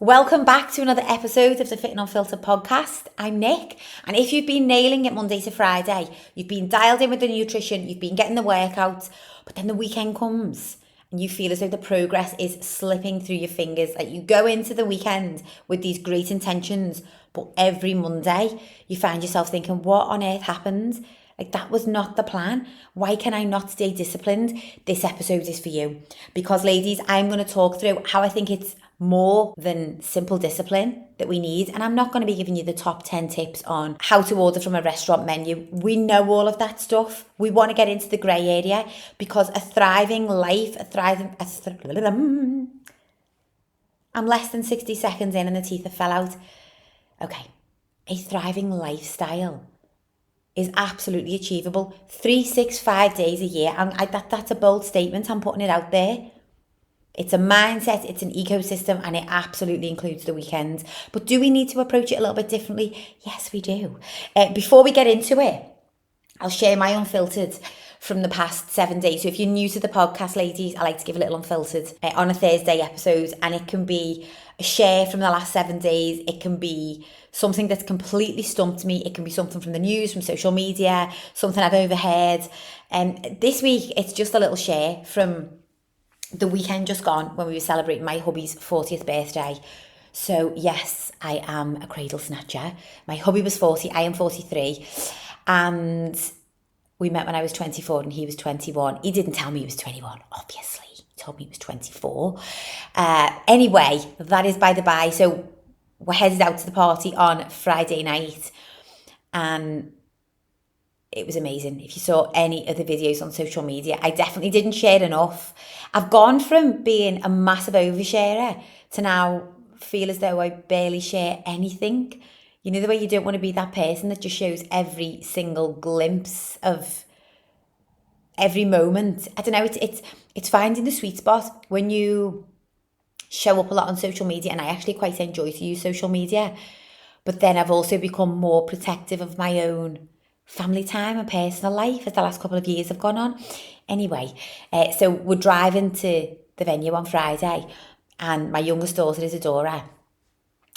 Welcome back to another episode of the Fit and Unfiltered podcast. I'm Nick, and if you've been nailing it Monday to Friday, you've been dialed in with the nutrition, you've been getting the workouts, but then the weekend comes and you feel as though the progress is slipping through your fingers. Like you go into the weekend with these great intentions, but every Monday you find yourself thinking, what on earth happened? Like that was not the plan. Why can I not stay disciplined? This episode is for you. Because ladies, I'm going to talk through how I think it's more than simple discipline that we need. And I'm not going to be giving you the top 10 tips on how to order from a restaurant menu. We know all of that stuff. We want to get into the grey area because a thriving life, I'm less than 60 seconds in and the teeth have fell out. Okay, a thriving lifestyle is absolutely achievable. 365 days a year. And that's a bold statement. I'm putting it out there. It's a mindset, it's an ecosystem, and it absolutely includes the weekends. But do we need to approach it a little bit differently? Yes, we do. Before we get into it, I'll share my unfiltered from the past 7 days. So if you're new to the podcast, ladies, I like to give a little unfiltered on a Thursday episode, and it can be a share from the last 7 days. It can be something that's completely stumped me. It can be something from the news, from social media, something I've overheard. And this week, it's just a little share from the weekend just gone when we were celebrating my hubby's 40th birthday. So yes, I am a cradle snatcher. My hubby was 40, I am 43. And we met when I was 24 and he was 21. He didn't tell me he was 21, obviously. He told me he was 24. Anyway, that is by the by. So we're headed out to the party on Friday night. And it was amazing. If you saw any of the videos on social media, I definitely didn't share enough. I've gone from being a massive oversharer to now feel as though I barely share anything. You know, the way you don't want to be that person that just shows every single glimpse of every moment. I don't know, it's finding the sweet spot when you show up a lot on social media, and I actually quite enjoy to use social media. But then I've also become more protective of my own family time and personal life as the last couple of years have gone on. Anyway, so we're driving to the venue on Friday, and my youngest daughter, Isadora,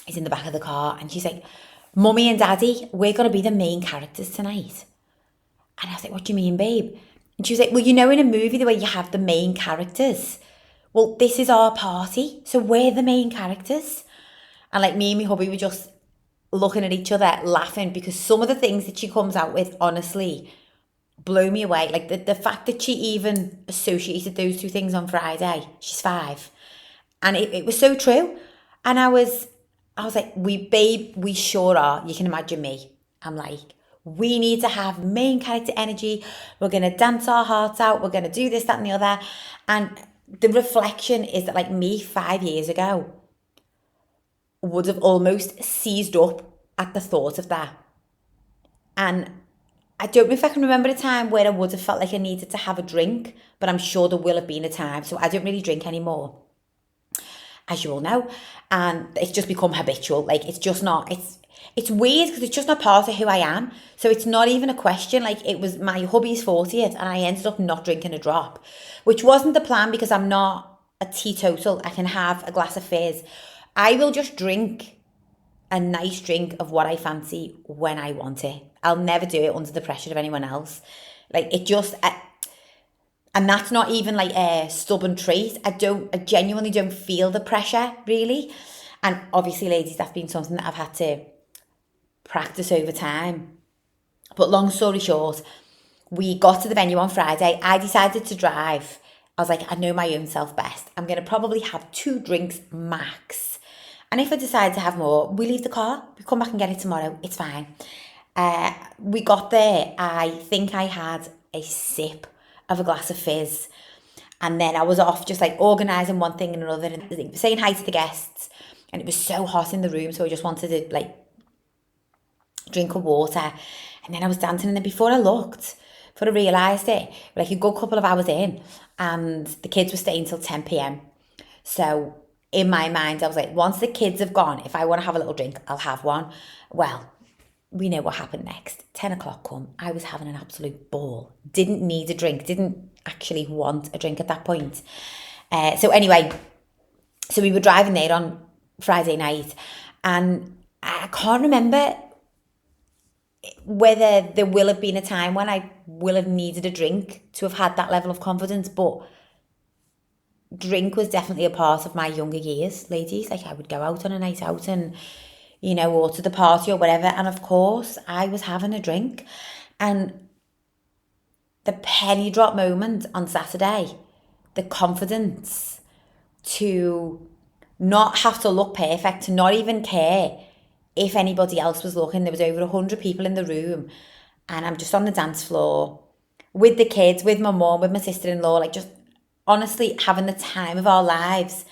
is in the back of the car, and she's like, Mummy and Daddy, we're going to be the main characters tonight. And I was like, what do you mean, babe? And she was like, well, you know in a movie the way you have the main characters? Well, this is our party, so we're the main characters. And like me and my hubby were just looking at each other laughing, because some of the things that she comes out with honestly blow me away. Like the fact that she even associated those two things on Friday. She's 5, and it was so true. And I was like, we sure are. You can imagine me. I'm like, we need to have main character energy. We're gonna dance our hearts out. We're gonna do this, that, and the other. And the reflection is that like me 5 years ago would have almost seized up at the thought of that. And I don't know if I can remember a time where I would have felt like I needed to have a drink, but I'm sure there will have been a time. So I don't really drink anymore, as you all know. And it's just become habitual. Like it's just not, it's weird because it's just not part of who I am. So it's not even a question. Like it was my hubby's 40th and I ended up not drinking a drop, which wasn't the plan because I'm not a teetotal. I can have a glass of fizz. I will just drink a nice drink of what I fancy when I want it. I'll never do it under the pressure of anyone else. Like it just, and that's not even like a stubborn trait. I genuinely don't feel the pressure really. And obviously, ladies, that's been something that I've had to practice over time. But long story short, we got to the venue on Friday. I decided to drive. I was like, I know my own self best. I'm going to probably have 2 drinks max. And if I decide to have more, we leave the car. We come back and get it tomorrow. It's fine. We got there. I think I had a sip of a glass of fizz. And then I was off just like organising one thing and another and saying hi to the guests. And it was so hot in the room. So I just wanted to like drink of water. And then I was dancing. And then before I realised it, like a good couple of hours in. And the kids were staying till 10 p.m. So in my mind, I was like, once the kids have gone, if I want to have a little drink, I'll have one. Well, we know what happened next. 10 o'clock come. I was having an absolute ball. Didn't need a drink. Didn't actually want a drink at that point. So anyway, so we were driving there on Friday night, and I can't remember whether there will have been a time when I will have needed a drink to have had that level of confidence, but drink was definitely a part of my younger years, ladies. Like, I would go out on a night out and, or to the party or whatever, and of course I was having a drink. And the penny drop moment on Saturday, the confidence to not have to look perfect, to not even care if anybody else was looking. There was over 100 people in the room, and I'm just on the dance floor with the kids, with my mum, with my sister-in-law, like just honestly having the time of our lives.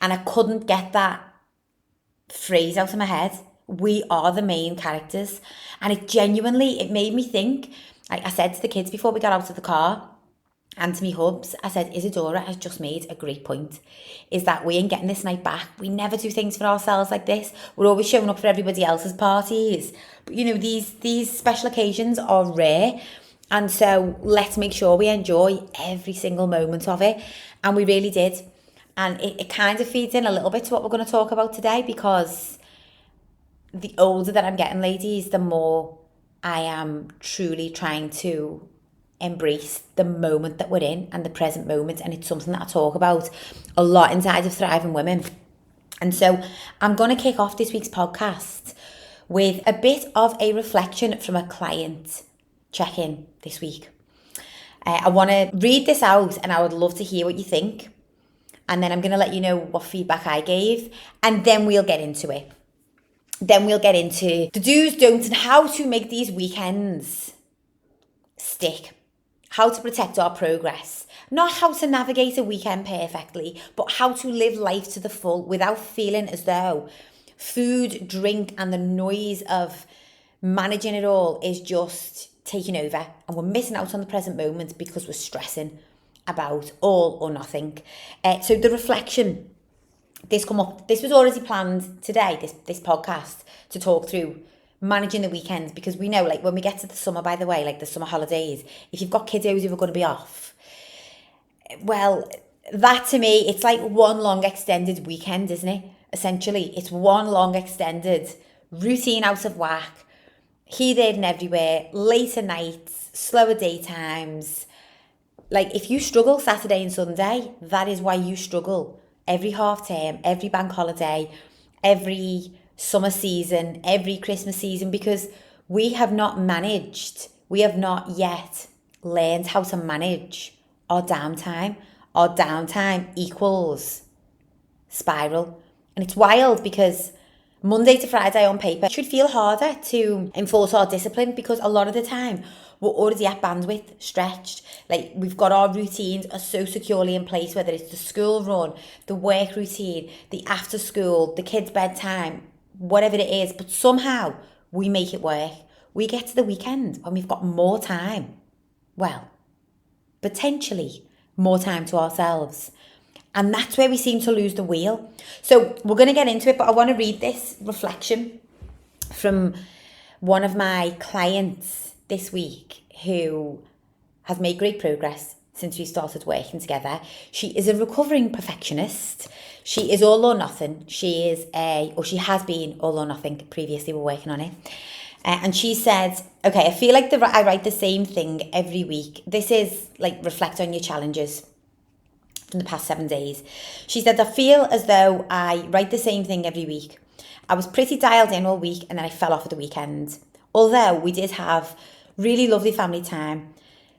And I couldn't get that phrase out of my head. We are the main characters. And it made me think. I said to the kids before we got out of the car, and to me hubs, I said, Isadora has just made a great point, is that we ain't getting this night back. We never do things for ourselves like this. We're always showing up for everybody else's parties. But these special occasions are rare. And so let's make sure we enjoy every single moment of it. And we really did. And it kind of feeds in a little bit to what we're going to talk about today, because the older that I'm getting, ladies, the more I am truly trying to embrace the moment that we're in and the present moment. And it's something that I talk about a lot inside of Thriving Women. And so I'm going to kick off this week's podcast with a bit of a reflection from a client check-in this week. I want to read this out, and I would love to hear what you think. And then I'm going to let you know what feedback I gave, and then we'll get into it. Then we'll get into the do's, don'ts, and how to make these weekends stick. How to protect our progress. Not how to navigate a weekend perfectly, but how to live life to the full without feeling as though food, drink, and the noise of managing it all is just taking over, and we're missing out on the present moment because we're stressing about all or nothing. So the reflection, this was already planned today, this podcast, to talk through managing the weekends, because we know, like, when we get to the summer, by the way, like the summer holidays, if you've got kiddos who are going to be off, well, that to me, it's like one long extended weekend, isn't it? Essentially, it's one long extended routine out of whack, here, there and everywhere, later nights, slower daytimes. Like, if you struggle Saturday and Sunday, that is why you struggle every half term, every bank holiday, every summer season, every Christmas season, because we have not yet learned how to manage our downtime. Our downtime equals spiral. And it's wild, because Monday to Friday on paper should feel harder to enforce our discipline, because a lot of the time we're already at bandwidth, stretched. Like, we've got our routines are so securely in place, whether it's the school run, the work routine, the after school, the kids' bedtime, whatever it is. But somehow we make it work. We get to the weekend when we've got more time. Well, potentially more time to ourselves. And that's where we seem to lose the wheel. So we're going to get into it, but I want to read this reflection from one of my clients this week who has made great progress since we started working together. She is a recovering perfectionist. She is all or nothing. She has been all or nothing. Previously, we're working on it. And she said, okay, I feel like I write the same thing every week. This is like, reflect on your challenges from the past 7 days. She said, I feel as though I write the same thing every week. I was pretty dialed in all week, and then I fell off at the weekend. Although we did have really lovely family time,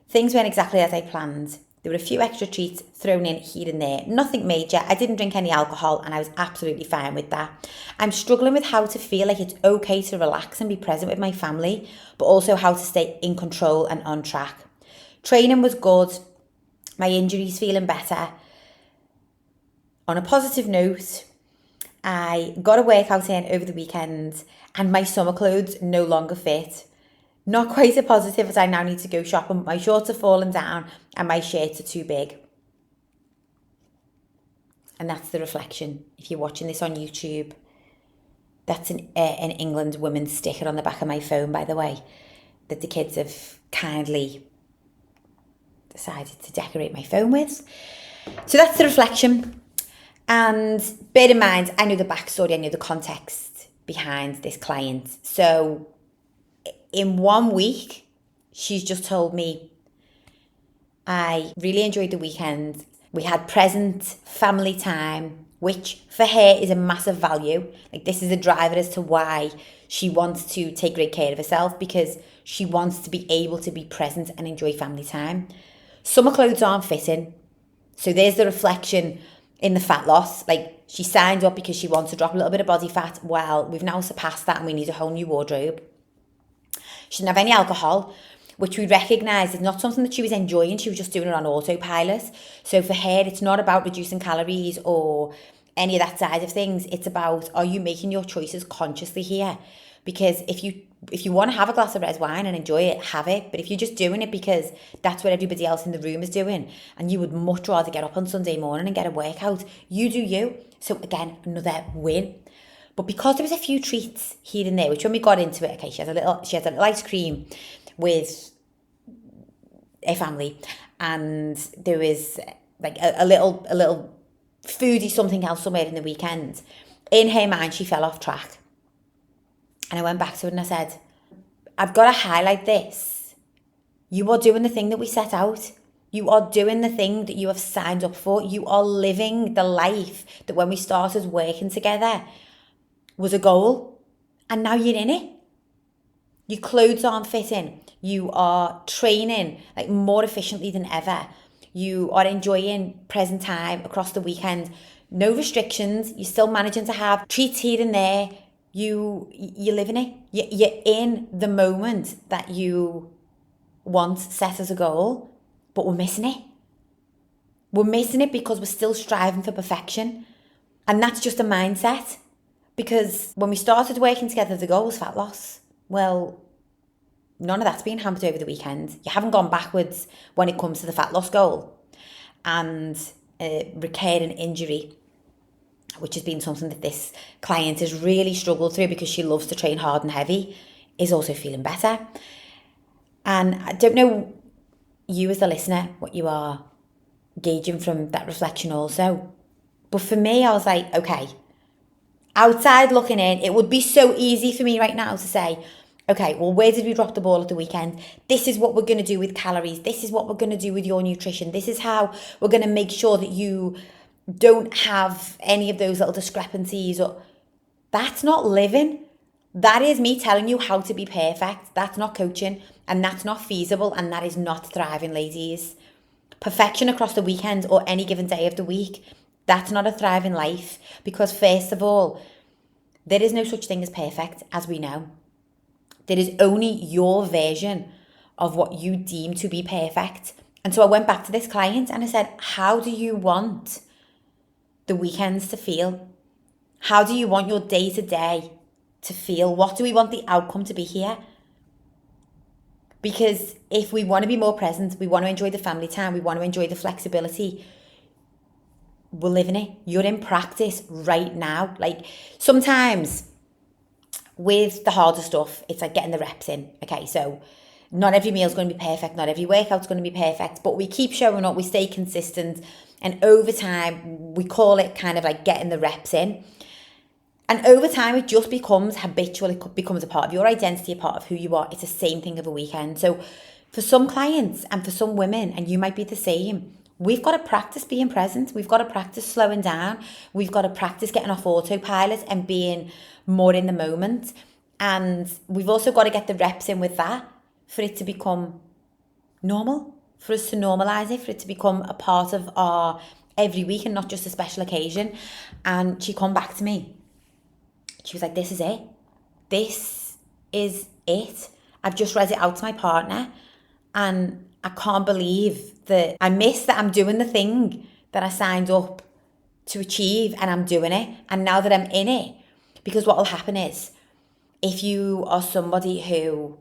things went exactly as I planned. There were a few extra treats thrown in here and there. Nothing major. I didn't drink any alcohol, and I was absolutely fine with that. I'm struggling with how to feel like it's okay to relax and be present with my family, but also how to stay in control and on track. Training was good. My injury's feeling better. On a positive note, I got a workout in over the weekend, and my summer clothes no longer fit. Not quite as positive as I now need to go shopping. My shorts are falling down and my shirts are too big. And that's the reflection. If you're watching this on YouTube, that's an England women's sticker on the back of my phone, by the way, that the kids have kindly decided to decorate my phone with. So that's the reflection. And bear in mind, I know the backstory, I know the context behind this client. So in 1 week, she's just told me, I really enjoyed the weekend. We had present family time, which for her is a massive value. Like, this is a driver as to why she wants to take great care of herself, because she wants to be able to be present and enjoy family time. Summer clothes aren't fitting. So there's the reflection in the fat loss. Like, she signed up because she wants to drop a little bit of body fat. Well, we've now surpassed that and we need a whole new wardrobe. She didn't have any alcohol, which we recognise is not something that she was enjoying. She was just doing it on autopilot. So for her, it's not about reducing calories or any of that side of things. It's about, are you making your choices consciously here? Because if you want to have a glass of red wine and enjoy it, have it. But if you're just doing it because that's what everybody else in the room is doing, and you would much rather get up on Sunday morning and get a workout, you do you. So again, another win. But because there was a few treats here and there, which when we got into it, okay, she had a little ice cream with a family, and there was like a little foodie something else somewhere in the weekend. In her mind, she fell off track. And I went back to her and I said, I've got to highlight this. You are doing the thing that we set out. You are doing the thing that you have signed up for. You are living the life that when we started working together was a goal. And now you're in it. Your clothes aren't fitting. You are training like more efficiently than ever. You are enjoying present time across the weekend. No restrictions. You're still managing to have treats here and there. You're living it. You're in the moment that you want set as a goal, but we're missing it. We're missing it because we're still striving for perfection. And that's just a mindset. Because when we started working together, the goal was fat loss. Well, none of that's been hampered over the weekend. You haven't gone backwards when it comes to the fat loss goal. And recurring injury, which has been something that this client has really struggled through because she loves to train hard and heavy, is also feeling better. And I don't know, you as the listener, what you are gauging from that reflection also. But for me, I was like, okay, outside looking in, it would be so easy for me right now to say, okay, well, where did we drop the ball at the weekend? This is what we're going to do with calories. This is what we're going to do with your nutrition. This is how we're going to make sure that you don't have any of those little discrepancies. Or that's not living. That is me telling you how to be perfect. That's not coaching, and that's not feasible, and that is not thriving, ladies. Perfection across the weekend or any given day of the week, that's not a thriving life. Because first of all, there is no such thing as perfect, as we know. There is only your version of what you deem to be perfect. And so I went back to this client and I said, how do you want the weekends to feel? How do you want your day to day to feel? What do we want the outcome to be here? Because if we want to be more present, we want to enjoy the family time, we want to enjoy the flexibility, we're living it. You're in practice right now. Like, sometimes with the harder stuff, it's like getting the reps in. Okay, so not every meal's going to be perfect, not every workout's going to be perfect, but we keep showing up, we stay consistent, and over time, we call it kind of like getting the reps in. And over time, it just becomes habitual. It becomes a part of your identity, a part of who you are. It's the same thing of a weekend. So for some clients and for some women, and you might be the same, we've got to practice being present. We've got to practice slowing down. We've got to practice getting off autopilot and being more in the moment. And we've also got to get the reps in with that for it to become normal, for us to normalise it, for it to become a part of our every week and not just a special occasion. And she come back to me. She was like, this is it. This is it. I've just read it out to my partner and I can't believe that I miss that I'm doing the thing that I signed up to achieve, and I'm doing it. And now that I'm in it, because what will happen is, if you are somebody who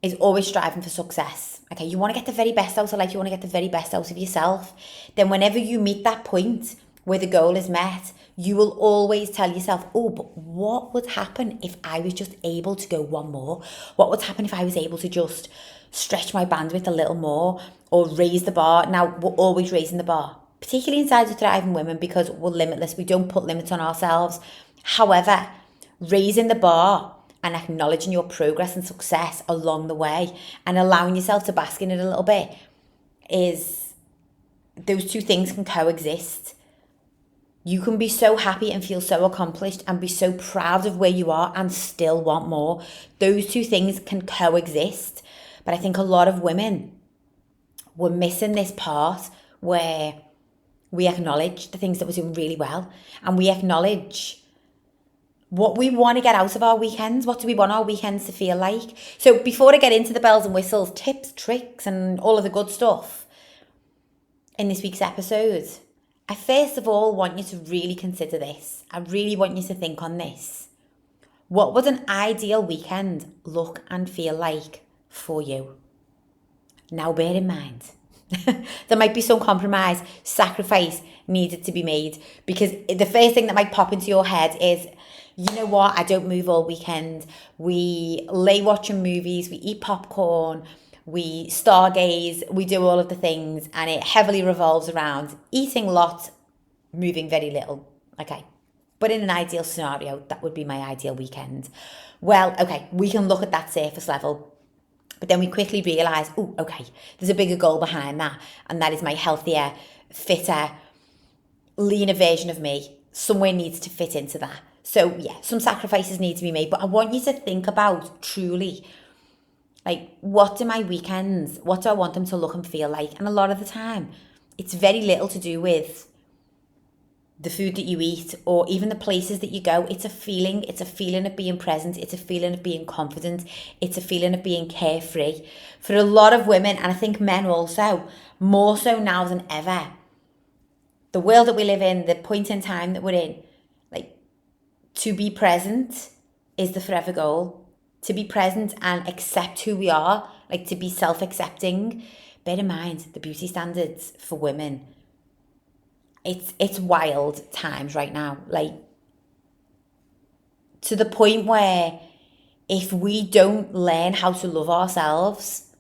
is always striving for success, okay, you want to get the very best out of life, you want to get the very best out of yourself, then whenever you meet that point where the goal is met, you will always tell yourself, oh, but what would happen if I was just able to go one more? What would happen if I was able to just stretch my bandwidth a little more or raise the bar? Now, we're always raising the bar particularly inside of Thriving Women, because we're limitless. We don't put limits on ourselves. However, raising the bar and acknowledging your progress and success along the way and allowing yourself to bask in it a little bit is, those two things can coexist. You can be so happy and feel so accomplished and be so proud of where you are and still want more. Those two things can coexist. But I think a lot of women were missing this part where we acknowledge the things that we're doing really well and we acknowledge what we want to get out of our weekends. What do we want our weekends to feel like? So before I get into the bells and whistles, tips, tricks, and all of the good stuff in this week's episode, I first of all want you to really consider this. I really want you to think on this. What would an ideal weekend look and feel like for you? Now bear in mind, there might be some compromise, sacrifice needed to be made, because the first thing that might pop into your head is, you know what, I don't move all weekend. We lay watching movies, we eat popcorn, we stargaze, we do all of the things, and it heavily revolves around eating lots, moving very little. Okay. But in an ideal scenario, that would be my ideal weekend. Well, okay, we can look at that surface level, but then we quickly realise, oh, okay, there's a bigger goal behind that, and that is my healthier, fitter, leaner version of me. Somewhere needs to fit into that. So yeah, some sacrifices need to be made, but I want you to think about truly, like, what do my weekends, what do I want them to look and feel like? And a lot of the time, it's very little to do with the food that you eat or even the places that you go. It's a feeling of being present. It's a feeling of being confident. It's a feeling of being carefree. For a lot of women, and I think men also, more so now than ever, the world that we live in, the point in time that we're in, like, to be present is the forever goal. To be present and accept who we are, like to be self-accepting. Bear in mind, the beauty standards for women, it's wild times right now. Like, to the point where if we don't learn how to love ourselves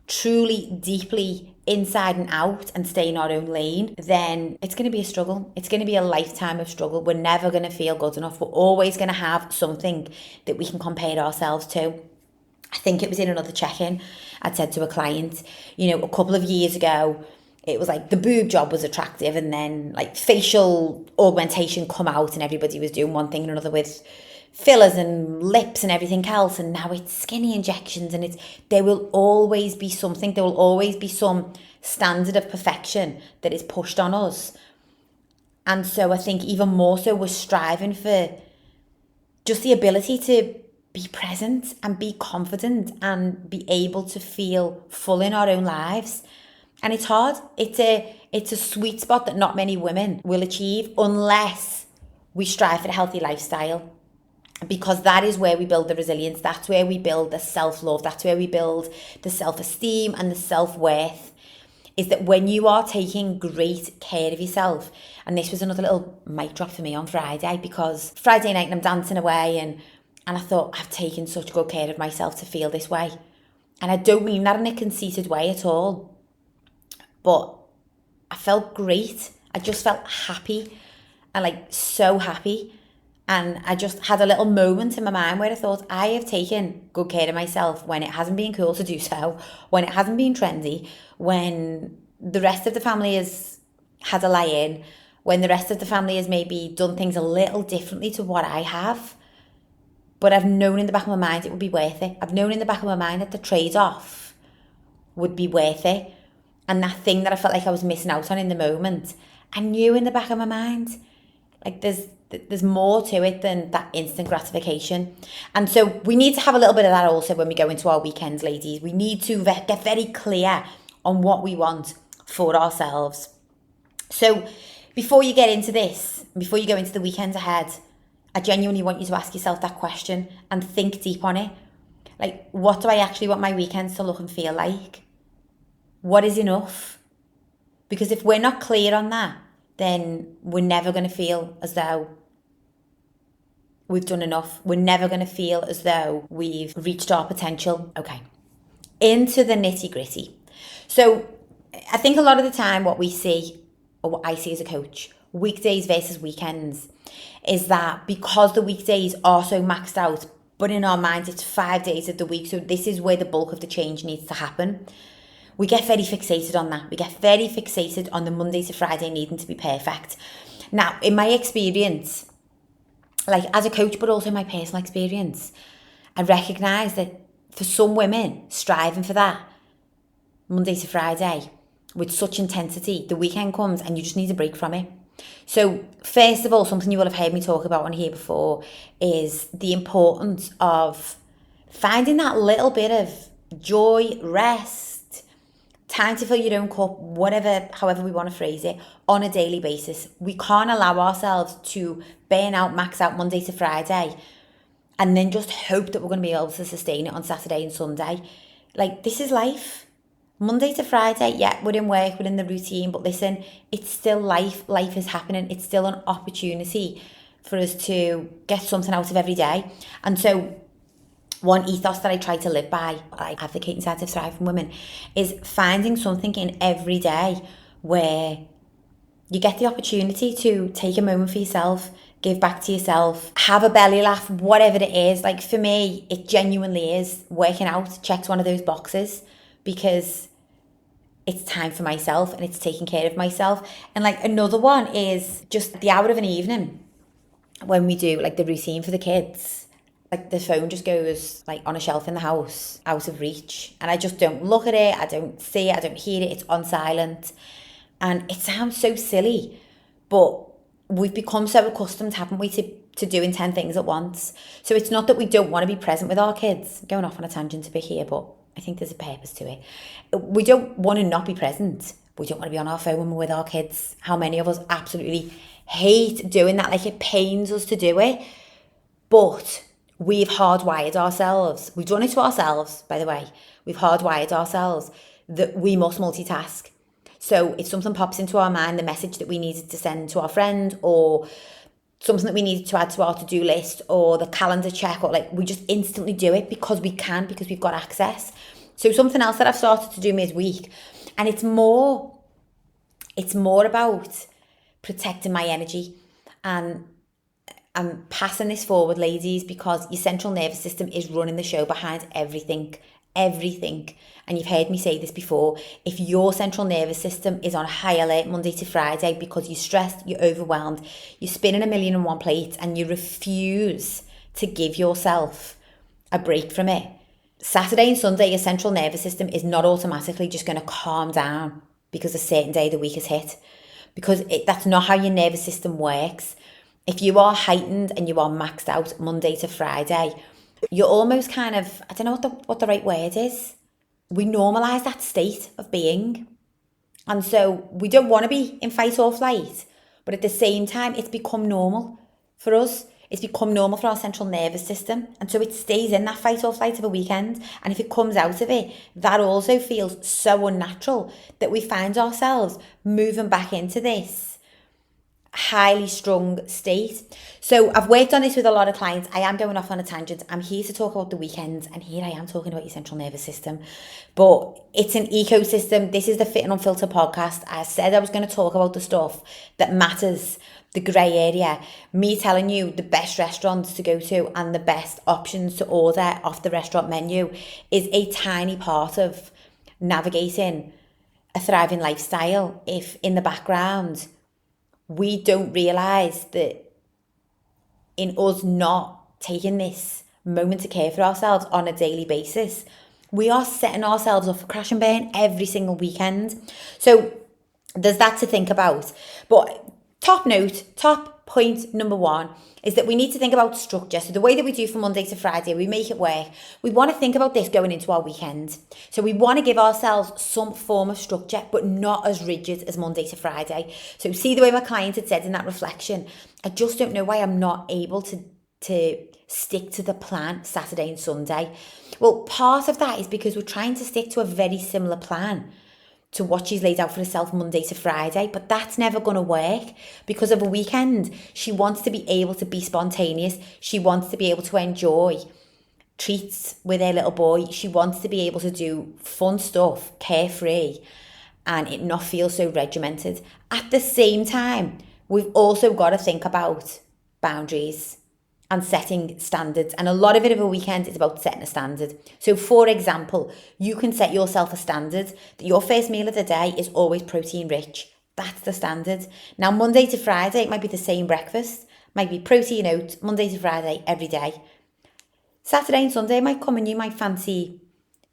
truly, deeply, inside and out, and stay in our own lane, then it's going to be a struggle. It's going to be a lifetime of struggle. We're never going to feel good enough. We're always going to have something that we can compare ourselves to. I think it was in another check-in, I'd said to a client, you know, a couple of years ago, it was like the boob job was attractive, and then like facial augmentation come out and everybody was doing one thing and another with fillers and lips and everything else, and now it's skinny injections, and there will always be something, there will always be some standard of perfection that is pushed on us. And so I think even more so we're striving for just the ability to be present and be confident and be able to feel full in our own lives. And it's hard. It's a sweet spot that not many women will achieve unless we strive for a healthy lifestyle. Because that is where we build the resilience. That's where we build the self-love. That's where we build the self-esteem and the self-worth. Is that when you are taking great care of yourself, and this was another little mic drop for me on Friday, because Friday night and I'm dancing away and I thought, I've taken such good care of myself to feel this way. And I don't mean that in a conceited way at all. But I felt great. I just felt happy and like so happy. And I just had a little moment in my mind where I thought, I have taken good care of myself when it hasn't been cool to do so, when it hasn't been trendy, when the rest of the family has had a lie-in, when the rest of the family has maybe done things a little differently to what I have. But I've known in the back of my mind it would be worth it. I've known in the back of my mind that the trade-off would be worth it. And that thing that I felt like I was missing out on in the moment, I knew in the back of my mind, like there's more to it than that instant gratification. And so we need to have a little bit of that also when we go into our weekends, ladies. We need to get very clear on what we want for ourselves. So before you get into this, before you go into the weekends ahead, I genuinely want you to ask yourself that question and think deep on it. Like, what do I actually want my weekends to look and feel like? What is enough? Because if we're not clear on that, then we're never going to feel as though we've done enough. We're never going to feel as though we've reached our potential. Okay, into the nitty gritty. So I think a lot of the time what we see or what I see as a coach, weekdays versus weekends, is that because the weekdays are so maxed out, but in our minds it's 5 days of the week, so this is where the bulk of the change needs to happen. We get very fixated on that. We get very fixated on the Monday to Friday needing to be perfect. Now, in my experience, like as a coach, but also my personal experience, I recognise that for some women, striving for that Monday to Friday with such intensity, the weekend comes and you just need a break from it. So first of all, something you will have heard me talk about on here before is the importance of finding that little bit of joy, rest, time to fill your own cup, whatever, however we want to phrase it, on a daily basis. We can't allow ourselves to burn out, max out Monday to Friday, and then just hope that we're going to be able to sustain it on Saturday and Sunday. Like, this is life. Monday to Friday, yeah, we're in work, we're in the routine, but listen, it's still life. Life is happening. It's still an opportunity for us to get something out of every day. And so one ethos that I try to live by, I advocate inside of Thriving Women, is finding something in every day where you get the opportunity to take a moment for yourself, give back to yourself, have a belly laugh, whatever it is. Like for me, it genuinely is working out, checks one of those boxes, because it's time for myself and it's taking care of myself. And like another one is just the hour of an evening when we do like the routine for the kids. Like the phone just goes like on a shelf in the house, out of reach. And I just don't look at it, I don't see it, I don't hear it, it's on silent. And it sounds so silly, but we've become so accustomed, haven't we, to doing 10 things at once. So it's not that we don't want to be present with our kids. Going off on a tangent a bit here, but I think there's a purpose to it. We don't want to not be present. We don't want to be on our phone when we're with our kids. How many of us absolutely hate doing that? Like, it pains us to do it. But we've hardwired ourselves. We've done it to ourselves, by the way. We've hardwired ourselves that we must multitask. So if something pops into our mind, the message that we needed to send to our friend, or something that we needed to add to our to-do list, or the calendar check, or like, we just instantly do it because we can, because we've got access. So something else that I've started to do midweek, and it's more about protecting my energy. And I'm passing this forward, ladies, because your central nervous system is running the show behind everything. And you've heard me say this before. If your central nervous system is on high alert Monday to Friday because you're stressed, you're overwhelmed, you're spinning a million and one plates, and you refuse to give yourself a break from it, Saturday and Sunday, your central nervous system is not automatically just going to calm down because a certain day of the week has hit. Because that's not how your nervous system works. If you are heightened and you are maxed out Monday to Friday, you're almost kind of, I don't know what the right word is. We normalise that state of being. And so we don't want to be in fight or flight. But at the same time, it's become normal for us. It's become normal for our central nervous system. And so it stays in that fight or flight of a weekend. And if it comes out of it, that also feels so unnatural that we find ourselves moving back into this highly strung state. So I've worked on this with a lot of clients. I am going off on a tangent. I'm here to talk about the weekends, and here I am talking about your central nervous system. But it's an ecosystem. This is the Fit and Unfiltered podcast. I said I was going to talk about the stuff that matters, the grey area, me telling you the best restaurants to go to and the best options to order off the restaurant menu is a tiny part of navigating a thriving lifestyle. If in the background we don't realise that in us not taking this moment to care for ourselves on a daily basis, we are setting ourselves up for crash and burn every single weekend. So there's that to think about. But top point number one is that we need to think about structure. So the way that we do from Monday to Friday, we make it work. We want to think about this going into our weekend. So we want to give ourselves some form of structure, but not as rigid as Monday to Friday. So see the way my client had said in that reflection, I just don't know why I'm not able to stick to the plan Saturday and Sunday. Well, part of that is because we're trying to stick to a very similar plan to what she's laid out for herself Monday to Friday, but that's never going to work because of a weekend. She wants to be able to be spontaneous. She wants to be able to enjoy treats with her little boy. She wants to be able to do fun stuff, carefree. and it not feel so regimented. At the same time, we've also got to think about boundaries and setting standards. And a lot of it over a weekend is about setting a standard. So for example, you can set yourself a standard that your first meal of the day is always protein rich. That's the standard. Now, Monday to Friday, it might be the same breakfast. Might be protein oats, Monday to Friday, every day. Saturday and Sunday might come and you might fancy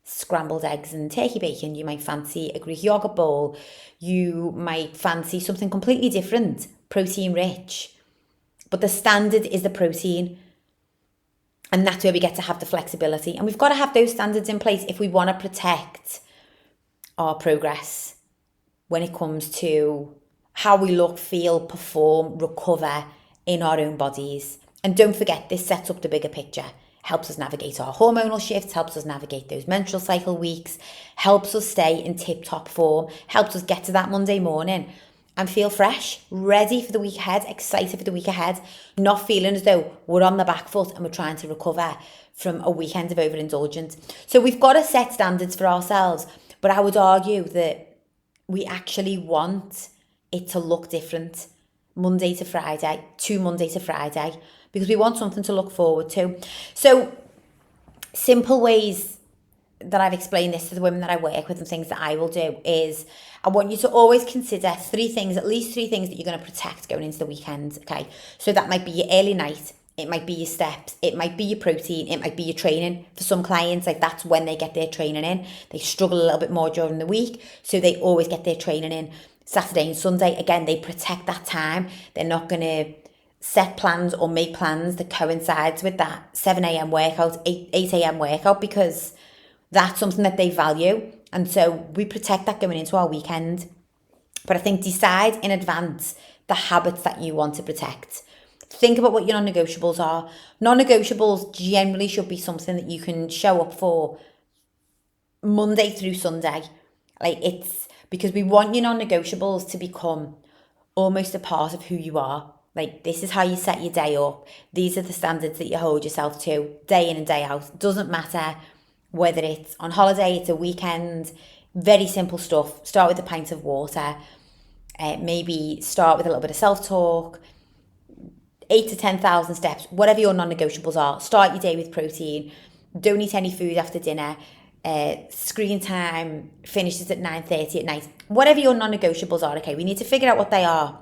scrambled eggs and turkey bacon. You might fancy a Greek yogurt bowl. You might fancy something completely different, protein rich. But the standard is the protein. And that's where we get to have the flexibility. And we've got to have those standards in place if we want to protect our progress when it comes to how we look, feel, perform, recover in our own bodies. And don't forget, this sets up the bigger picture. Helps us navigate our hormonal shifts, helps us navigate those menstrual cycle weeks, helps us stay in tip-top form, helps us get to that Monday morning and feel fresh, ready for the week ahead, excited for the week ahead, not feeling as though we're on the back foot and we're trying to recover from a weekend of overindulgence. So we've got to set standards for ourselves, but I would argue that we actually want it to look different Monday to Friday, because we want something to look forward to. So simple ways that I've explained this to the women that I work with and things that I will do is I want you to always consider at least three things that you're going to protect going into the weekend, okay? So that might be your early night, it might be your steps, it might be your protein, it might be your training. For some clients, like that's when they get their training in. They struggle a little bit more during the week, so they always get their training in. Saturday and Sunday, again, they protect that time. They're not going to set plans or make plans that coincides with that 7 a.m. workout, 8 a.m. workout, because that's something that they value. And so we protect that going into our weekend. But I think decide in advance the habits that you want to protect. Think about what your non-negotiables are. Non-negotiables generally should be something that you can show up for Monday through Sunday. Like it's because we want your non-negotiables to become almost a part of who you are. Like this is how you set your day up. These are the standards that you hold yourself to day in and day out. It doesn't matter whether it's on holiday, it's a weekend, very simple stuff. Start with a pint of water. Maybe start with a little bit of self-talk. 8 to 10,000 steps, whatever your non-negotiables are. Start your day with protein. Don't eat any food after dinner. Screen time finishes at 9:30 at night. Whatever your non-negotiables are, okay, we need to figure out what they are.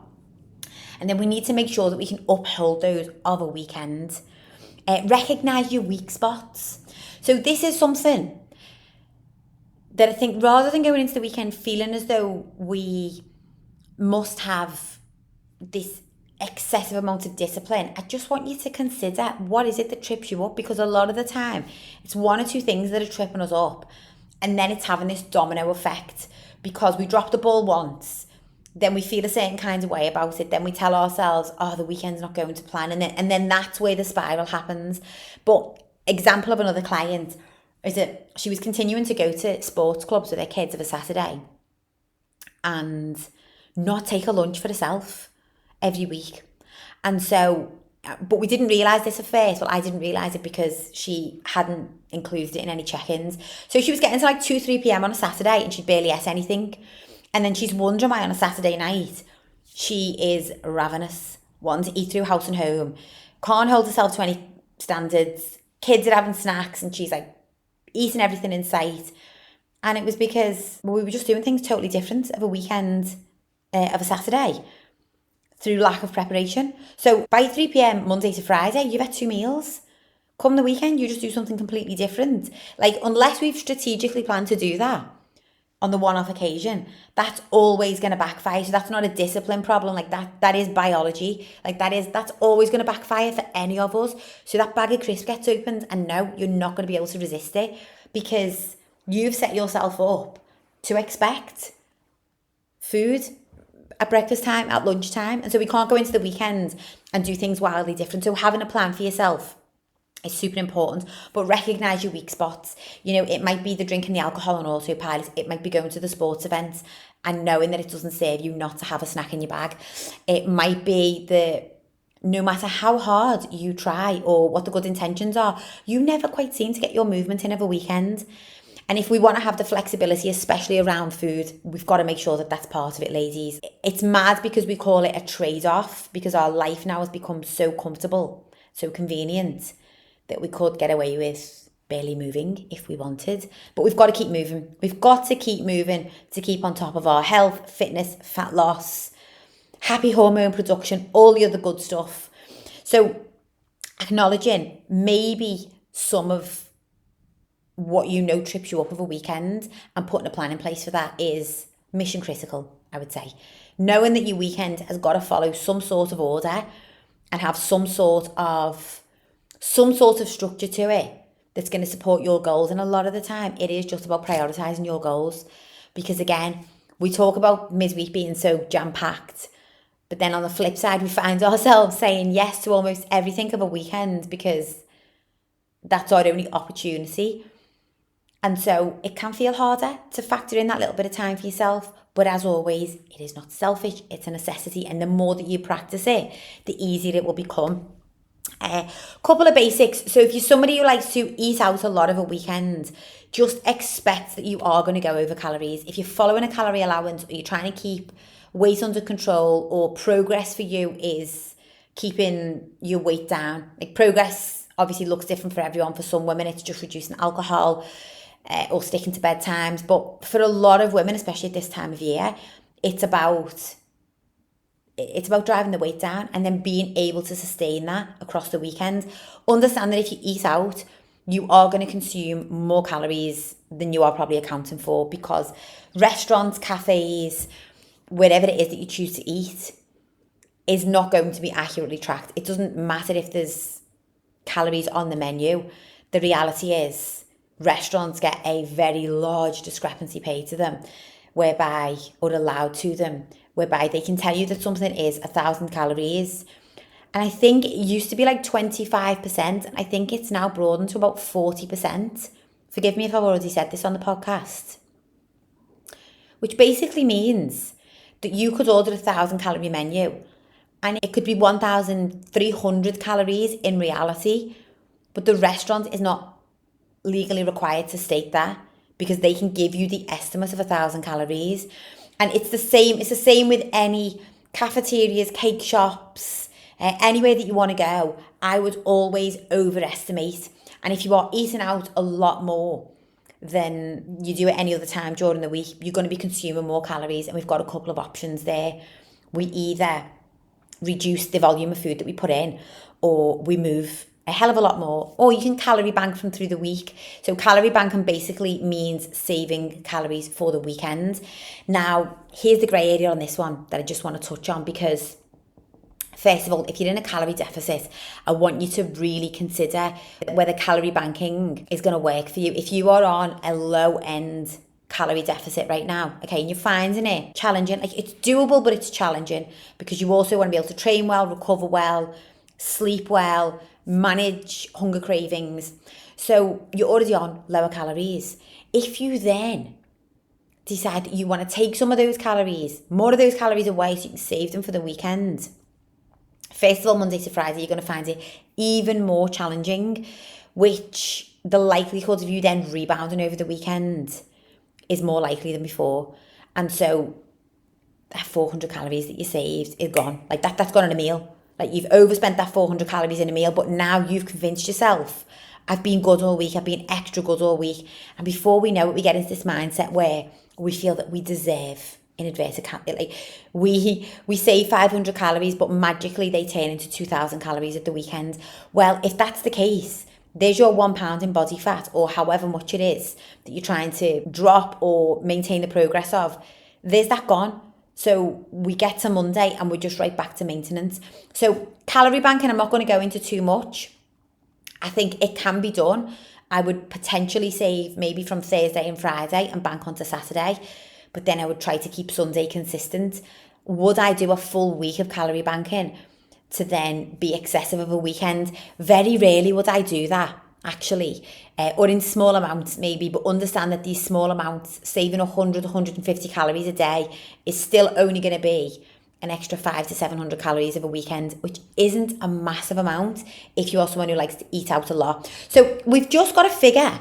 And then we need to make sure that we can uphold those over weekend. Recognise your weak spots. So this is something that I think rather than going into the weekend feeling as though we must have this excessive amount of discipline, I just want you to consider what is it that trips you up, because a lot of the time it's one or two things that are tripping us up, and then it's having this domino effect because we drop the ball once, then we feel a certain kind of way about it, then we tell ourselves, oh, the weekend's not going to plan, and then that's where the spiral happens. But example of another client is that she was continuing to go to sports clubs with her kids of a Saturday and not take a lunch for herself every week. And so, but we didn't realise this at first. Well, I didn't realise it because she hadn't included it in any check-ins. So she was getting to like 2, 3 p.m. on a Saturday and she'd barely ate anything. And then she's wondering why on a Saturday night she is ravenous, wanting to eat through house and home, can't hold herself to any standards, kids are having snacks and she's like eating everything in sight. And it was because we were just doing things totally different of a weekend, of a Saturday, through lack of preparation. So by 3 p.m. Monday to Friday, you've had 2 meals. Come the weekend, you just do something completely different. Like, unless we've strategically planned to do that on the one-off occasion, that's always going to backfire. So that's not a discipline problem. Like that is biology. Like that's always going to backfire for any of us. So that bag of crisps gets opened and no, you're not going to be able to resist it because you've set yourself up to expect food at breakfast time, at lunchtime. And so we can't go into the weekend and do things wildly different. So having a plan for yourself is super important, but recognise your weak spots. You know, it might be the drinking the alcohol on autopilot. It might be going to the sports events and knowing that it doesn't serve you not to have a snack in your bag. It might be that no matter how hard you try or what the good intentions are, you never quite seem to get your movement in of a weekend. And if we want to have the flexibility, especially around food, we've got to make sure that that's part of it, ladies. It's mad because we call it a trade-off, because our life now has become so comfortable, so convenient, that we could get away with barely moving if we wanted. But we've got to keep moving. We've got to keep moving to keep on top of our health, fitness, fat loss, happy hormone production, all the other good stuff. So acknowledging maybe some of what you know trips you up of a weekend and putting a plan in place for that is mission critical, I would say. Knowing that your weekend has got to follow some sort of order and have some sort of structure to it that's going to support your goals. And a lot of the time it is just about prioritizing your goals, because again, we talk about midweek being so jam-packed, but then on the flip side we find ourselves saying yes to almost everything of a weekend because that's our only opportunity. And so it can feel harder to factor in that little bit of time for yourself. But as always, it is not selfish, it's a necessity. And the more that you practice it, the easier it will become. Couple of basics. So if you're somebody who likes to eat out a lot of a weekend, just expect that you are going to go over calories. If you're following a calorie allowance, or you're trying to keep weight under control, or progress for you is keeping your weight down. Like, progress obviously looks different for everyone. For some women, it's just reducing alcohol, or sticking to bedtimes. But for a lot of women, especially at this time of year, it's about driving the weight down and then being able to sustain that across the weekend. Understand that if you eat out, you are going to consume more calories than you are probably accounting for, because restaurants, cafes, wherever it is that you choose to eat is not going to be accurately tracked. It doesn't matter if there's calories on the menu. The reality is restaurants get a very large discrepancy paid to them, or allowed to them, whereby they can tell you that something is 1,000 calories. And I think it used to be like 25%. I think it's now broadened to about 40%. Forgive me if I've already said this on the podcast. Which basically means that you could order 1,000 calorie menu and it could be 1,300 calories in reality, but the restaurant is not legally required to state that, because they can give you the estimate of 1,000 calories. And it's the same with any cafeterias, cake shops, anywhere that you want to go. I would always overestimate. And if you are eating out a lot more than you do at any other time during the week, you're going to be consuming more calories. And we've got a couple of options there. We either reduce the volume of food that we put in, or we move a hell of a lot more, or you can calorie bank from through the week. So calorie banking basically means saving calories for the weekend. Now, here's the grey area on this one that I just want to touch on, because first of all, if you're in a calorie deficit, I want you to really consider whether calorie banking is going to work for you. If you are on a low end calorie deficit right now, okay, and you're finding it challenging, like, it's doable, but it's challenging, because you also want to be able to train well, recover well, sleep well, manage hunger cravings. So you're already on lower calories. If you then decide that you want to take some of those calories, more of those calories away, so you can save them for the weekend, first of all, Monday to Friday, you're going to find it even more challenging, which the likelihood of you then rebounding over the weekend is more likely than before. And so that 400 calories that you saved is gone. Like, that's gone in a meal. Like, you've overspent that 400 calories in a meal, but now you've convinced yourself, I've been good all week, I've been extra good all week. And before we know it, we get into this mindset where we feel that we deserve, in inverted commas, like, we save 500 calories, but magically they turn into 2,000 calories at the weekend. Well, if that's the case, there's your 1 pound in body fat, or however much it is that you're trying to drop or maintain the progress of. There's that gone. So we get to Monday and we're just right back to maintenance. So calorie banking, I'm not going to go into too much. I think it can be done. I would potentially save maybe from Thursday and Friday and bank onto Saturday, but then I would try to keep Sunday consistent. Would I do a full week of calorie banking to then be excessive of a weekend? Very rarely would I do that, actually, or in small amounts maybe, but understand that these small amounts, saving 100, 150 calories a day, is still only going to be an extra 500 to 700 calories of a weekend, which isn't a massive amount if you are someone who likes to eat out a lot. So we've just got to figure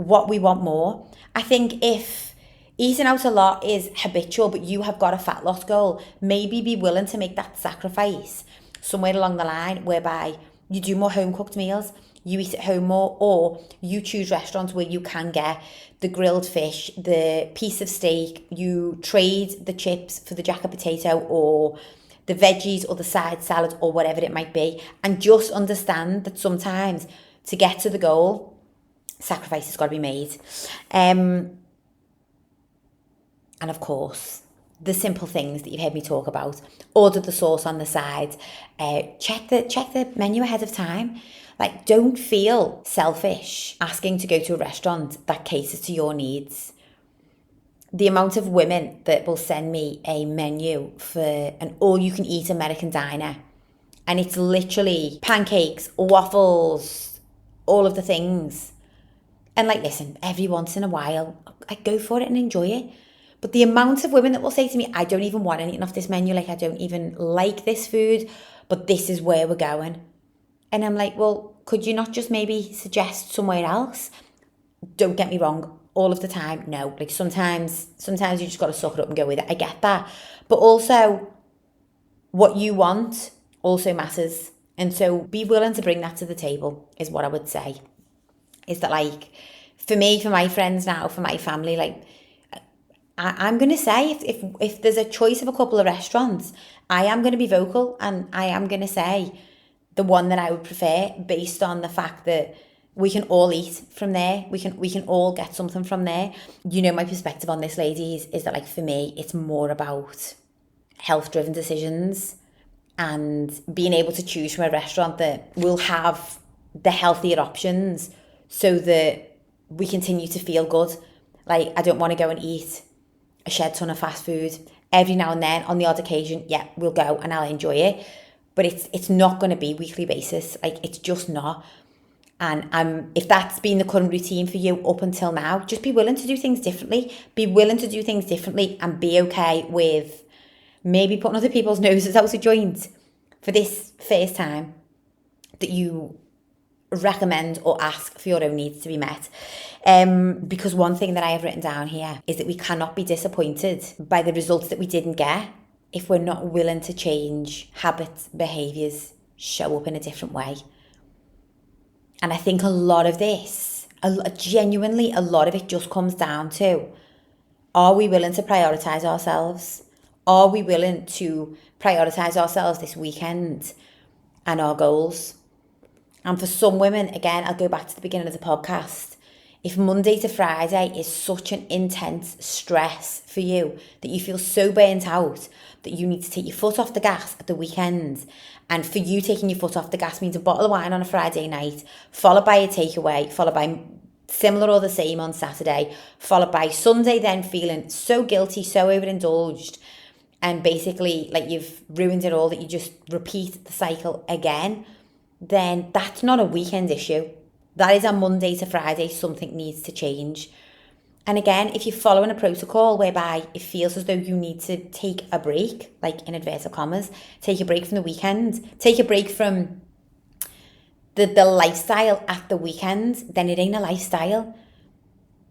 what we want more. I think if eating out a lot is habitual, but you have got a fat loss goal, maybe be willing to make that sacrifice somewhere along the line whereby you do more home cooked meals, you eat at home more, or you choose restaurants where you can get the grilled fish, the piece of steak, you trade the chips for the jacket potato or the veggies or the side salad or whatever it might be, and just understand that sometimes to get to the goal, sacrifice has got to be made. And of course, the simple things that you've heard me talk about: order the sauce on the side, check the menu ahead of time. Like, don't feel selfish asking to go to a restaurant that caters to your needs. The amount of women that will send me a menu for an all-you-can-eat American diner, and it's literally pancakes, waffles, all of the things. And like, listen, every once in a while, I go for it and enjoy it. But the amount of women that will say to me, I don't even want anything off this menu, like I don't even like this food, but this is where we're going. And I'm like, well, could you not just maybe suggest somewhere else? Don't get me wrong, all of the time, no. Like sometimes you just got to suck it up and go with it. I get that. But also, what you want also matters. And so be willing to bring that to the table is what I would say. Is that, like, for me, for my friends now, for my family, like, I'm going to say if there's a choice of a couple of restaurants, I am going to be vocal and I am going to say the one that I would prefer based on the fact that we can all eat from there. We can all get something from there. You know, my perspective on this, ladies, is that, like, for me, it's more about health-driven decisions and being able to choose from a restaurant that will have the healthier options so that we continue to feel good. Like, I don't want to go and eat a shed ton of fast food. Every now and then, on the odd occasion, yeah, we'll go and I'll enjoy it. But it's not going to be weekly basis. Like, it's just not. And if that's been the current routine for you up until now, just be willing to do things differently. Be willing to do things differently and be okay with maybe putting other people's noses out of joint for this first time that you recommend or ask for your own needs to be met. Because one thing that I have written down here is that we cannot be disappointed by the results that we didn't get if we're not willing to change habits, behaviours, show up in a different way. And I think a lot of this, genuinely a lot of it just comes down to, are we willing to prioritise ourselves? Are we willing to prioritise ourselves this weekend and our goals? And for some women, again, I'll go back to the beginning of the podcast. If Monday to Friday is such an intense stress for you that you feel so burnt out that you need to take your foot off the gas at the weekend, and for you taking your foot off the gas means a bottle of wine on a Friday night, followed by a takeaway, followed by similar or the same on Saturday, followed by Sunday then feeling so guilty, so overindulged, and basically like you've ruined it all, that you just repeat the cycle again, then that's not a weekend issue. That is a Monday to Friday, something needs to change. And again, if you're following a protocol whereby it feels as though you need to take a break, like in inverted commas, take a break from the weekend, take a break from the lifestyle at the weekend, then it ain't a lifestyle.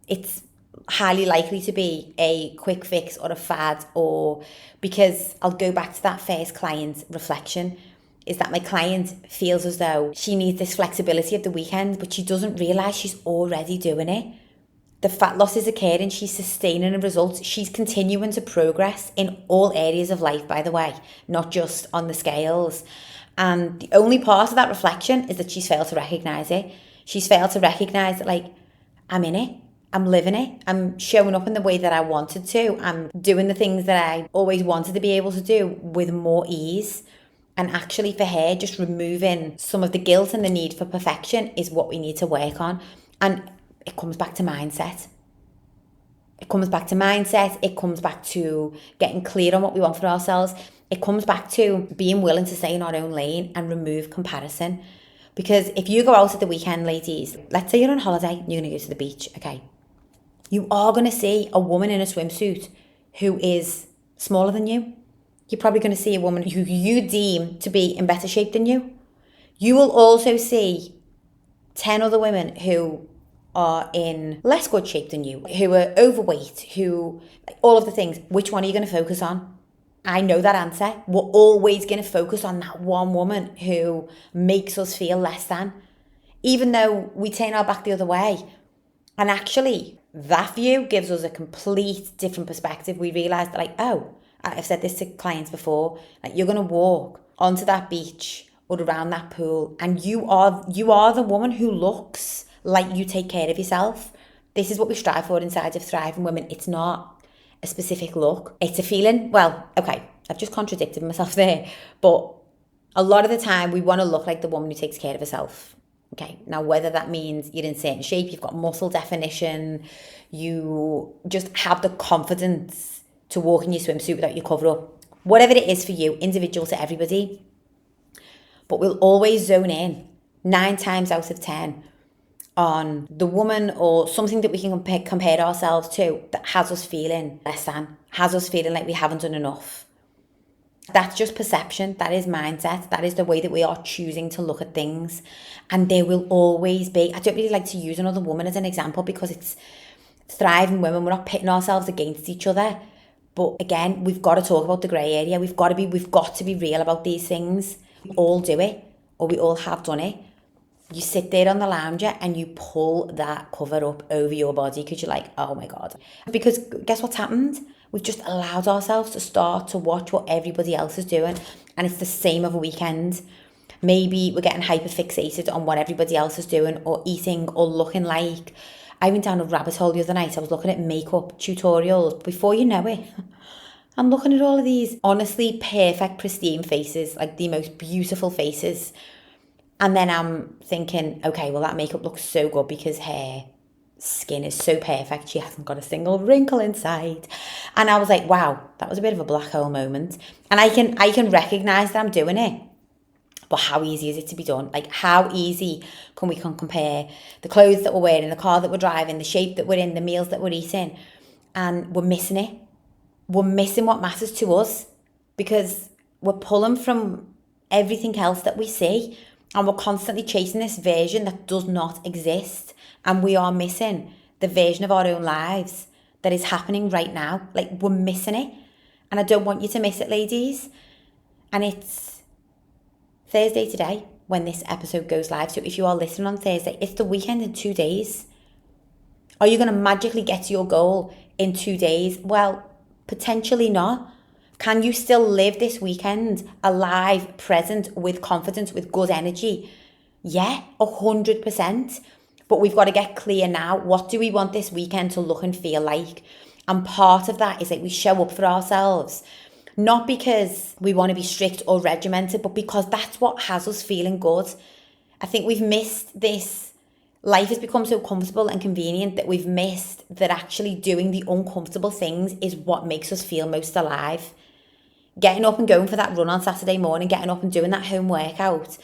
It's highly likely to be a quick fix or a fad, or because I'll go back to that first client reflection, is that my client feels as though she needs this flexibility of the weekend, but she doesn't realise she's already doing it. The fat loss is occurring, she's sustaining the results, she's continuing to progress in all areas of life, by the way, not just on the scales. And the only part of that reflection is that she's failed to recognise it. She's failed to recognise that, like, I'm in it, I'm living it, I'm showing up in the way that I wanted to, I'm doing the things that I always wanted to be able to do with more ease. And actually for her, just removing some of the guilt and the need for perfection is what we need to work on. And it comes back to mindset. It comes back to mindset. It comes back to getting clear on what we want for ourselves. It comes back to being willing to stay in our own lane and remove comparison. Because if you go out at the weekend, ladies, let's say you're on holiday and you're going to go to the beach, okay? You are going to see a woman in a swimsuit who is smaller than you. You're probably going to see a woman who you deem to be in better shape than you. You will also see 10 other women who are in less good shape than you, who are overweight, who, all of the things, which one are you going to focus on? I know that answer. We're always going to focus on that one woman who makes us feel less than, even though we turn our back the other way. And actually, that view gives us a complete different perspective. We realise that, like, oh, I've said this to clients before, like, you're going to walk onto that beach or around that pool, and you are the woman who looks like you take care of yourself. This is what we strive for inside of Thriving Women. It's not a specific look. It's a feeling. Well, okay, I've just contradicted myself there, but a lot of the time we want to look like the woman who takes care of herself. Okay, now whether that means you're in certain shape, you've got muscle definition, you just have the confidence to walk in your swimsuit without your cover up, whatever it is for you, individual to everybody. But we'll always zone in 9 times out of 10 on the woman or something that we can compare ourselves to that has us feeling less than, has us feeling like we haven't done enough. That's just perception. That is mindset. That is the way that we are choosing to look at things. And there will always be, I don't really like to use another woman as an example because it's Thriving Women. We're not pitting ourselves against each other. But again, we've got to talk about the grey area. We've got to be real about these things. We all do it, or we all have done it. You sit there on the lounger and you pull that cover up over your body because you're like, oh my God. Because guess what's happened? We've just allowed ourselves to start to watch what everybody else is doing. And it's the same of a weekend. Maybe we're getting hyper fixated on what everybody else is doing or eating or looking like. I went down a rabbit hole the other night. I was looking at makeup tutorials. Before you know it, I'm looking at all of these honestly perfect, pristine faces, like the most beautiful faces. And then I'm thinking, okay, well, that makeup looks so good because her skin is so perfect. She hasn't got a single wrinkle inside. And I was like, wow, that was a bit of a black hole moment. And I can recognize that I'm doing it. But how easy is it to be done? Like, how easy can we compare the clothes that we're wearing, the car that we're driving, the shape that we're in, the meals that we're eating, and we're missing it. We're missing what matters to us because we're pulling from everything else that we see. And we're constantly chasing this version that does not exist. And we are missing the version of our own lives that is happening right now. Like, we're missing it. And I don't want you to miss it, ladies. And it's Thursday today when this episode goes live. So if you are listening on Thursday, it's the weekend in 2 days. Are you going to magically get to your goal in 2 days? Well, potentially not. Can you still live this weekend alive, present, with confidence, with good energy? Yeah, 100%. But we've got to get clear now. What do we want this weekend to look and feel like? And part of that is that we show up for ourselves. Not because we want to be strict or regimented, but because that's what has us feeling good. I think we've missed this. Life has become so comfortable and convenient that we've missed that actually doing the uncomfortable things is what makes us feel most alive. Getting up and going for that run on Saturday morning, getting up and doing that home workout,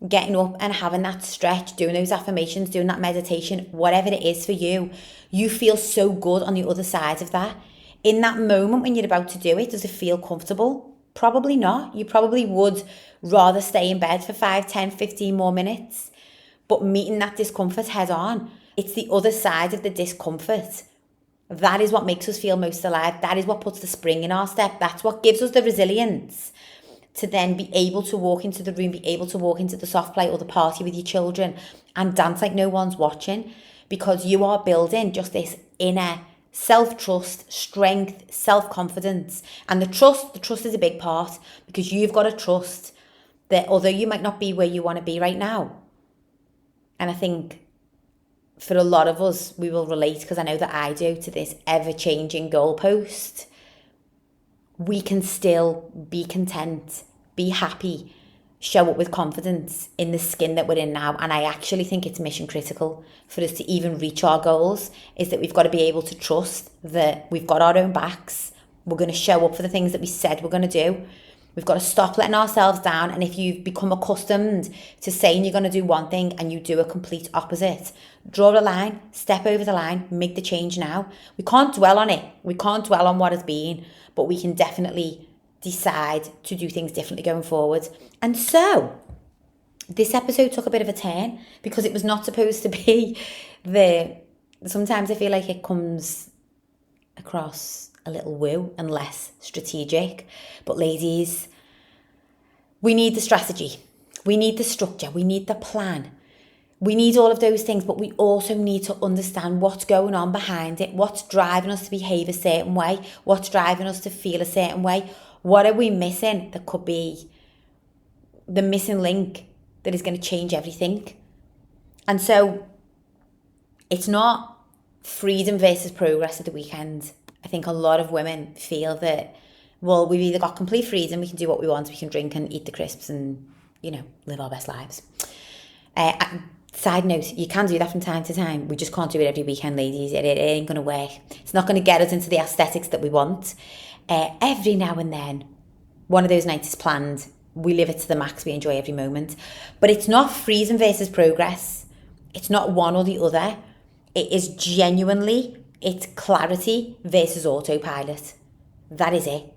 getting up and having that stretch, doing those affirmations, doing that meditation, whatever it is for you, you feel so good on the other side of that. In that moment when you're about to do it, does it feel comfortable? Probably not. You probably would rather stay in bed for 5, 10, 15 more minutes. But meeting that discomfort head on, it's the other side of the discomfort. That is what makes us feel most alive. That is what puts the spring in our step. That's what gives us the resilience to then be able to walk into the room, be able to walk into the soft play or the party with your children and dance like no one's watching, because you are building just this inner self-trust, strength, self-confidence. And the trust is a big part, because you've got to trust that although you might not be where you want to be right now, and I think for a lot of us, we will relate, because I know that I do, to this ever-changing goalpost. We can still be content, be happy, show up with confidence in the skin that we're in now. And I actually think it's mission critical for us to even reach our goals, is that we've got to be able to trust that we've got our own backs. We're going to show up for the things that we said we're going to do. We've got to stop letting ourselves down. And if you've become accustomed to saying you're going to do one thing and you do a complete opposite, draw a line, step over the line, make the change now. We can't dwell on it. We can't dwell on what has been, but we can definitely decide to do things differently going forward. And so This episode took a bit of a turn because it was not supposed to be sometimes I feel like it comes across a little woo and less strategic. But ladies, we need the strategy. We need the structure. We need the plan. We need all of those things, but we also need to understand what's going on behind it, what's driving us to behave a certain way, what's driving us to feel a certain way. What are we missing that could be the missing link that is going to change everything? And so it's not freedom versus progress at the weekend. I think a lot of women feel that, well, we've either got complete freedom, we can do what we want, we can drink and eat the crisps and, live our best lives. Side note, you can do that from time to time. We just can't do it every weekend, ladies. It ain't going to work. It's not going to get us into the aesthetics that we want. Every now and then, one of those nights is planned. We live it to the max. We enjoy every moment. But it's not freedom versus progress. It's not one or the other. It is genuinely, it's clarity versus autopilot. That is it.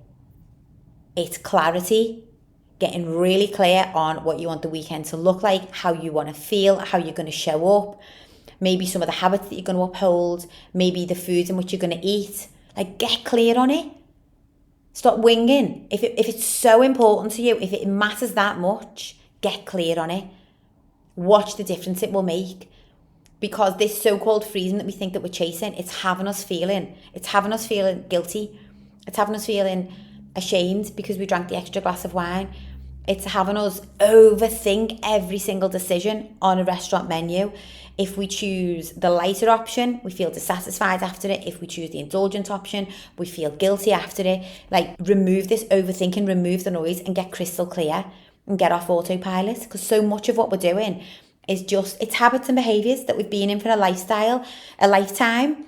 It's clarity, getting really clear on what you want the weekend to look like, how you want to feel, how you're going to show up, maybe some of the habits that you're going to uphold, maybe the foods in which you're going to eat. Like, get clear on it. Stop winging. If it's so important to you, if it matters that much, get clear on it. Watch the difference it will make. Because this so-called freedom that we think that we're chasing, it's having us feeling guilty. It's having us feeling ashamed because we drank the extra glass of wine. It's having us overthink every single decision on a restaurant menu. If we choose the lighter option, we feel dissatisfied after it. If we choose the indulgent option, we feel guilty after it. Like, remove this overthinking, remove the noise and get crystal clear and get off autopilot. Because so much of what we're doing is it's habits and behaviours that we've been in for a lifetime.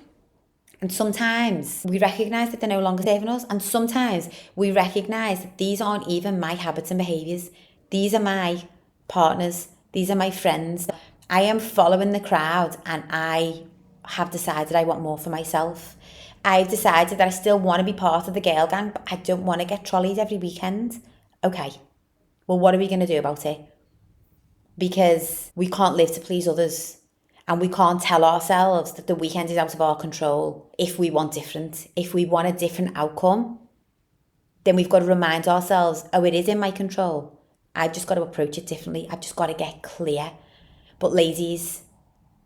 And sometimes we recognise that they're no longer serving us. And sometimes we recognise that these aren't even my habits and behaviours. These are my partners. These are my friends. I am following the crowd and I have decided I want more for myself. I've decided that I still want to be part of the girl gang, but I don't want to get trolleyed every weekend. Okay, well, what are we going to do about it? Because we can't live to please others. And we can't tell ourselves that the weekend is out of our control if we want different. If we want a different outcome, then we've got to remind ourselves, it is in my control. I've just got to approach it differently. I've just got to get clear. But ladies,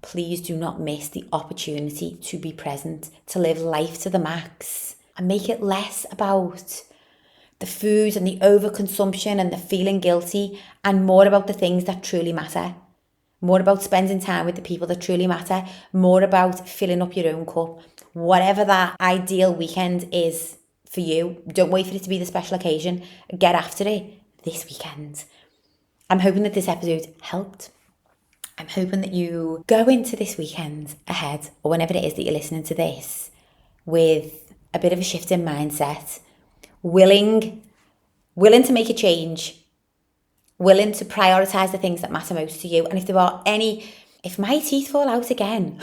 please do not miss the opportunity to be present, to live life to the max and make it less about the food and the overconsumption and the feeling guilty and more about the things that truly matter. More about spending time with the people that truly matter, more about filling up your own cup. Whatever that ideal weekend is for you, don't wait for it to be the special occasion. Get after it this weekend. I'm hoping that this episode helped. I'm hoping that you go into this weekend ahead, or whenever it is that you're listening to this, with a bit of a shift in mindset, willing to make a change, willing to prioritise the things that matter most to you. And if my teeth fall out again,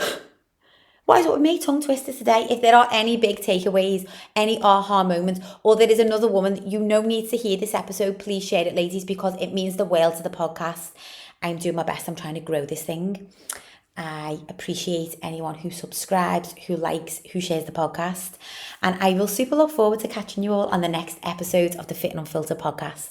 what is it with me tongue twisters today? If there are any big takeaways, any aha moments, or there is another woman that you know needs to hear this episode, please share it, ladies, because it means the world to the podcast. I'm doing my best. I'm trying to grow this thing. I appreciate anyone who subscribes, who likes, who shares the podcast. And I will super look forward to catching you all on the next episode of the Fit and Unfiltered podcast.